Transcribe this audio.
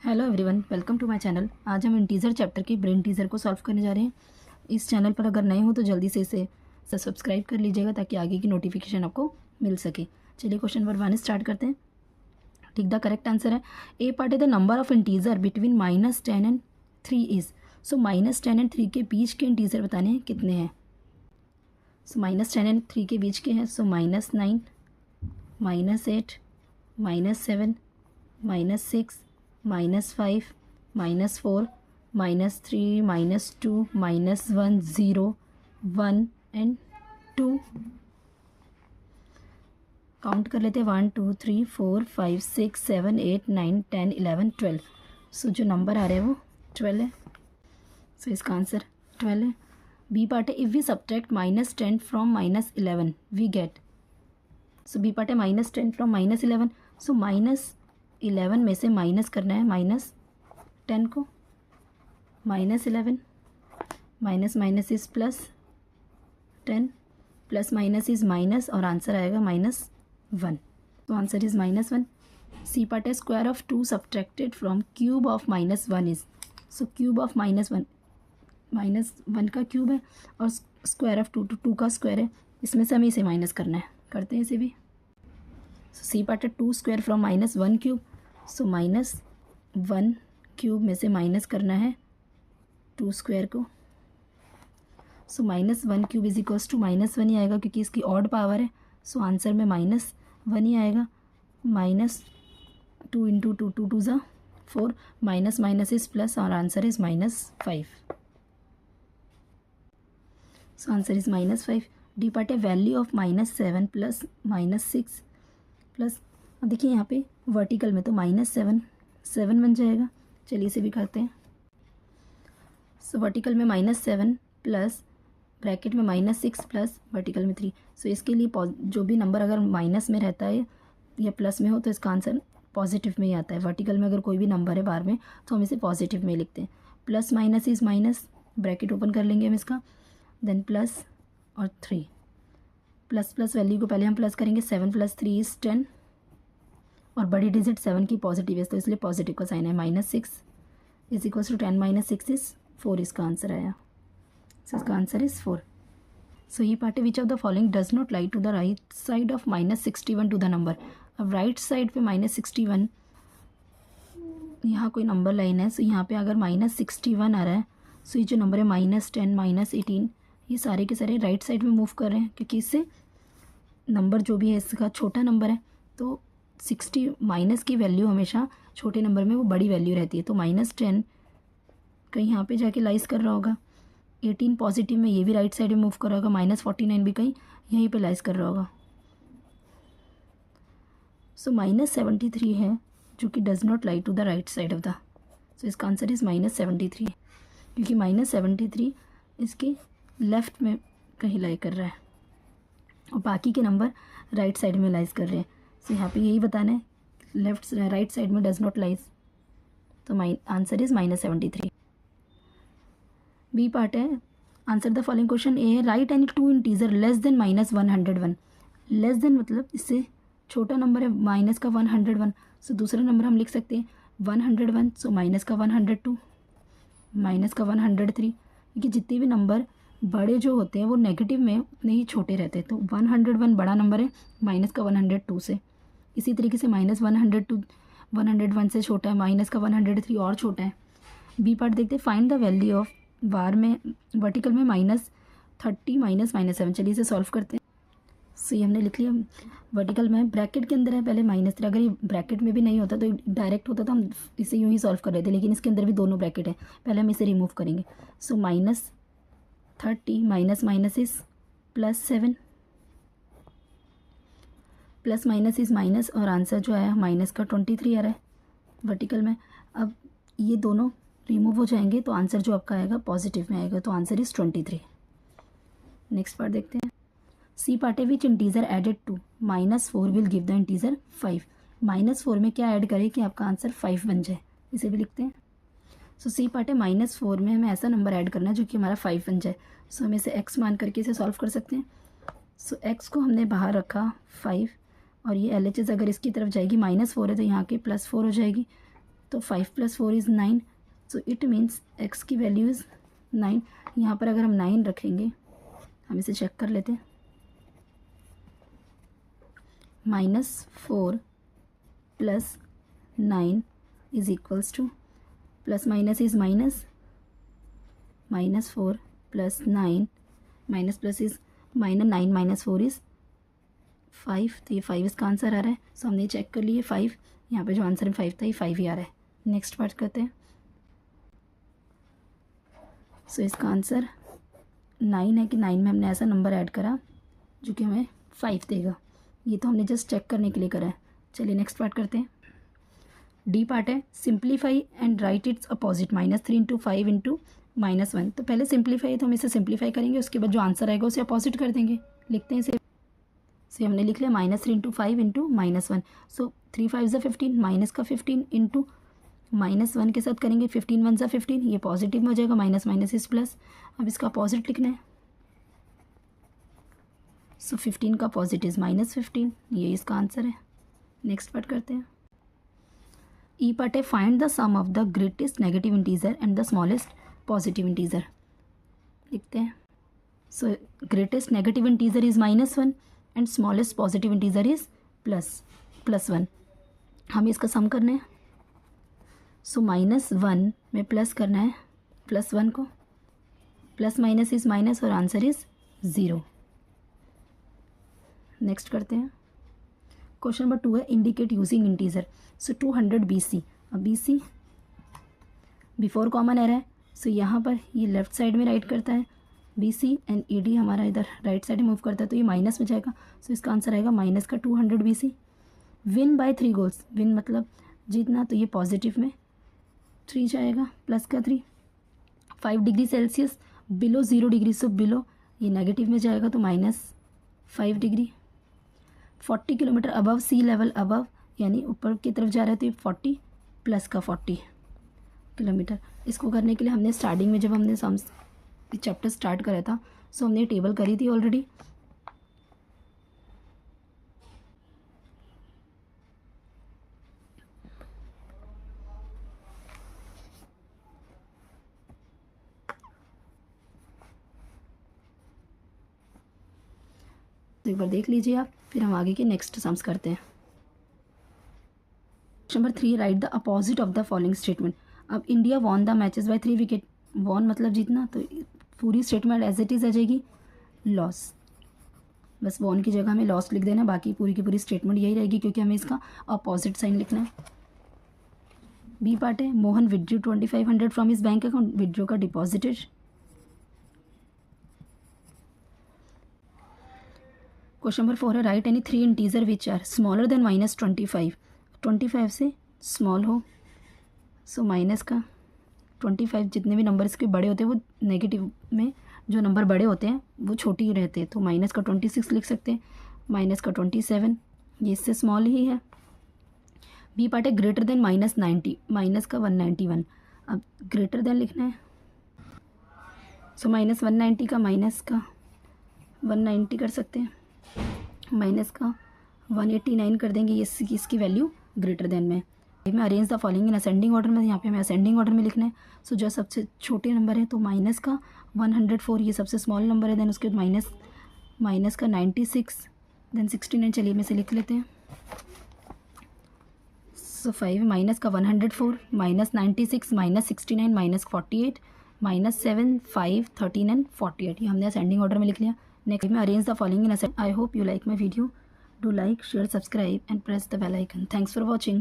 Hello everyone, welcome to my channel. आज हम integer chapter के ब्रेन टीजर को सॉल्व करने जा रहे हैं। इस चैनल पर अगर नए हो तो जल्दी से इसे सब्सक्राइब कर लीजिएगा ताकि आगे की नोटिफिकेशन आपको मिल सके। चलिए क्वेश्चन नंबर 1 स्टार्ट करते हैं। ठीक, द करेक्ट आंसर है ए पार्ट है the number of integer between -10 and 3 is. So -10 and 3 के बीच के इंटीजर बताने हैं कितने हैं। सो -10 एंड 3 के बीच के हैं। सो -9, -8, -7, -6, -5, -4, -3, -2, -1, 0, 1 एंड 2। काउंट कर लेते हैं 1 2 3 4 5 6 7 8 9 10 11 12। सो जो नंबर आ रहे हैं वो 12 है। सो इसका आंसर 12 है। बी पार्ट है if we subtract -10 from -11 we get. So B part है -10 फ्रॉम -11। सो -11 में से माइनस करना है -10 को। -11 minus minus is +10, plus minus is minus और आंसर आएगा -1। तो आंसर इज़ -1। सी पार्ट है square of 2 subtracted from cube of -1 is. So cube of -1 का क्यूब है और स्क्वायर ऑफ 2 तो 2 का स्क्वायर है। इसमें से हमें इसे माइनस करना है, करते हैं इसे भी। सी पार्ट है 2 square from -1 cube. So -1 cube में से माइनस करना है 2 स्क्वायर को। सो -1 क्यूब इज इक्वल्स टू -1 ही आएगा क्योंकि इसकी ऑड पावर है। सो आंसर में -1 ही आएगा। -2 इंटू 2 2 2 ज़ा 4, माइनस माइनस इज प्लस और answer is -5। So answer is -5। D part है वैल्यू ऑफ -7 प्लस -6 प्लस, अब देखिए यहाँ पे वर्टिकल में तो -7 बन जाएगा। चलिए इसे भी करते हैं। सो वर्टिकल में -7 प्लस ब्रैकेट में -6 प्लस वर्टिकल में 3। सो इसके लिए जो भी नंबर अगर माइनस में रहता है या प्लस में हो तो इसका आंसर पॉजिटिव में ही आता है। वर्टिकल में अगर कोई भी नंबर है बार में तो हम इसे पॉजिटिव में लिखते हैं। Plus minus is minus, bracket open कर लेंगे हम इसका, देन प्लस और 3। प्लस प्लस वैल्यू को पहले हम प्लस करेंगे। 7 + 3 इज़ 10 और बड़ी डिजिट 7 की पॉजिटिव है तो इसलिए पॉजिटिव का साइन है। -6 इज इक्वल्स टू 10 - 6 इज़ 4। इसका आंसर आया। सो इसका आंसर इज़ 4। सो ये पार्ट है which of the following does not lie to the right side of -61 to the number. अब राइट साइड पे -61, यहाँ कोई नंबर लाइन है। सो यहाँ पे अगर -61 आ रहा है सो ये जो नंबर है -10 -18 ये सारे के सारे राइट साइड में मूव कर रहे हैं क्योंकि इससे नंबर जो भी है इसका छोटा नंबर है तो 60 माइनस की वैल्यू हमेशा छोटे नंबर में वो बड़ी वैल्यू रहती है। तो -10 कहीं यहाँ पे जाके लाइज कर रहा होगा। 18 पॉजिटिव में ये भी राइट साइड में मूव कर रहा होगा। -49 भी कहीं यहीं पे लाइज कर रहा होगा। सो -73 है जो कि does not lie to the right side of the. So इसका आंसर इज़ -73 क्योंकि -73 इसके लेफ़्ट में कहीं लाई कर रहा है और बाकी के नंबर राइट साइड में लाइज कर रहे हैं। सो यहाँ पे यही बताना है लेफ्ट राइट साइड में डज नॉट लाइज, तो आंसर इज़ -73। बी पार्ट है आंसर द फॉलोइंग क्वेश्चन। ए है write any 2 integer less than -101। Less than मतलब इससे छोटा नंबर है माइनस का 101। सो दूसरा नंबर हम लिख सकते हैं 101। सो माइनस का 102, माइनस का 103, क्योंकि जितने भी नंबर बड़े जो होते हैं वो नेगेटिव में उतने ही छोटे रहते हैं। तो 101 बड़ा नंबर है माइनस का 102 से। इसी तरीके से -102 101 से छोटा है, माइनस का 103 और छोटा है। बी पार्ट देखते हैं फाइंड द वैल्यू ऑफ बार में वर्टिकल में -30 -7। चलिए इसे सॉल्व करते हैं। सो ये हमने लिख लिया। वर्टिकल में ब्रैकेट के अंदर है पहले -3। अगर ये ब्रैकेट में भी नहीं होता तो डायरेक्ट होता तो हम इसे यूँ ही सॉल्व कर रहे थे, लेकिन इसके अंदर भी दोनों ब्रैकेट है। पहले हम इसे रिमूव करेंगे। सो -30 minus minus is +7, plus minus is minus और आंसर जो आया माइनस का 23 आ रहा है वर्टिकल में। अब ये दोनों रिमूव हो जाएंगे तो आंसर जो आपका आएगा पॉजिटिव में आएगा, तो आंसर इज़ 23। नेक्स्ट पार्ट देखते हैं। सी पार्ट है which integer added to -4 will give the integer 5। -4 में क्या ऐड करें कि आपका आंसर 5 बन जाए, इसे भी लिखते हैं। सो सी पार्ट है -4 में हमें ऐसा नंबर ऐड करना है जो कि हमारा 5 बन जाए। सो हम इसे x मान करके इसे सॉल्व कर सकते हैं। सो x को हमने बाहर रखा 5 और ये LHS अगर इसकी तरफ जाएगी -4 है तो यहाँ के +4 हो जाएगी। तो 5 + 4 is 9, so it means x की वैल्यू इज़ 9। यहाँ पर अगर हम 9 रखेंगे, हम इसे चेक कर लेते हैं, -4 + 9 is equals to, plus minus is minus, -4 + 9 minus plus is -9 - 4 is 5, तो ये 5 इसका आंसर आ रहा है। सो हमने चेक कर लिए 5, यहाँ पे जो आंसर 5 था ये 5 ही आ रहा है। नेक्स्ट पार्ट करते हैं। सो इसका आंसर 9 है कि 9 में हमने ऐसा नंबर ऐड करा जो कि हमें 5 देगा। ये तो हमने जस्ट चेक करने के लिए करा है। चलिए नेक्स्ट पार्ट करते हैं। डी पार्ट है, simplify and right it's opposite, -3 × 5 × -1। तो पहले सिंप्लीफाई है तो हम इसे सिंप्लीफाई करेंगे, उसके बाद जो आंसर आएगा उसे अपोजिट कर देंगे। लिखते हैं इसे। से हमने लिख लिया -3 × 5 × -1। सो 3 5 = 15, माइनस का 15 इंटू -1 के साथ करेंगे, 15 1 = 15, ये पॉजिटिव में हो जाएगा, माइनस माइनस इज प्लस। अब इसका अपोजिट लिखना है। सो 15 का अपोजिट इज़ -15, ये इसका आंसर है। नेक्स्ट पार्ट करते हैं। ई पार्ट है, find the sum of the greatest negative integer and the smallest positive integer. लिखते हैं। So greatest negative integer is -1 and smallest positive integer is +1। हमें इसका सम करना है। सो -1 में प्लस करना है +1 को, प्लस माइनस इज़ माइनस और आंसर इज़ 0। नेक्स्ट करते हैं। क्वेश्चन नंबर 2 है, इंडिकेट यूजिंग इंटीजर। सो 200 BC। अब BC बिफोर कॉमन एरर है, सो यहाँ पर ये लेफ्ट साइड में राइट करता है, BC एंड ED हमारा इधर राइट साइड में मूव करता है, तो ये माइनस में जाएगा। सो इसका आंसर आएगा माइनस का 200 BC। Win bye 3 goals, win मतलब जीतना, तो ये पॉजिटिव में 3 जाएगा, प्लस का 3। 5 degree Celsius below 0 degree, so below ये नेगेटिव में जाएगा, तो -5 degree. 40 kilometre above sea level, above यानी ऊपर की तरफ जा रहा है, तो ये 40 प्लस का 40 किलोमीटर। इसको करने के लिए हमने स्टार्टिंग में जब हमने चैप्टर स्टार्ट करा था, सो हमने टेबल करी थी ऑलरेडी। तो एक बार देख लीजिए आप, फिर हम आगे के नेक्स्ट सम्स करते हैं। Number 3, write the opposite of the following statement. अब India won the matches by 3 wicket, won मतलब जीतना, तो पूरी स्टेटमेंट एज इट इज़ आ जाएगी लॉस। बस वॉन की जगह हमें लॉस लिख देना, बाकी पूरी की पूरी स्टेटमेंट यही रहेगी, क्योंकि हमें इसका अपोजिट साइन लिखना है। बी पार्ट है, Mohan withdrew 2500 from his bank account, withdrew का डिपॉजिटेड। क्वेश्चन नंबर 4 है, write any 3 integer which are smaller than -25, 25 से स्मॉल हो। सो माइनस का 25, जितने भी नंबर इसके बड़े होते हैं वो नेगेटिव में जो नंबर बड़े होते हैं वो छोटे ही रहते हैं, तो माइनस का 26 लिख सकते हैं, माइनस का 27, ये इससे स्मॉल ही है। बी पार्ट है, ग्रेटर देन -90, माइनस का 191। अब ग्रेटर देन लिखना है। सो -190 का माइनस का 190 कर सकते हैं, माइनस का 189 कर देंगे, ये इसकी वैल्यू ग्रेटर देन में। मैं arrange the following in ascending order में, यहाँ पे हमें असेंडिंग ऑर्डर में लिखना है। सो जो सबसे छोटे नंबर है तो माइनस का 104, ये सबसे स्मॉल नंबर है, देन उसके बाद माइनस का 96, देन 69। चलिए मैं से लिख लेते हैं। सो 5 माइनस का 104, -96, -69, -48, -7, 5, 13 एंड 48, ये हमने असेंडिंग ऑर्डर में लिख लिया। नेक्स्ट में arrange the following in ascending. I hope you like my video. Do like, share, subscribe and press the bell icon. Thanks for watching.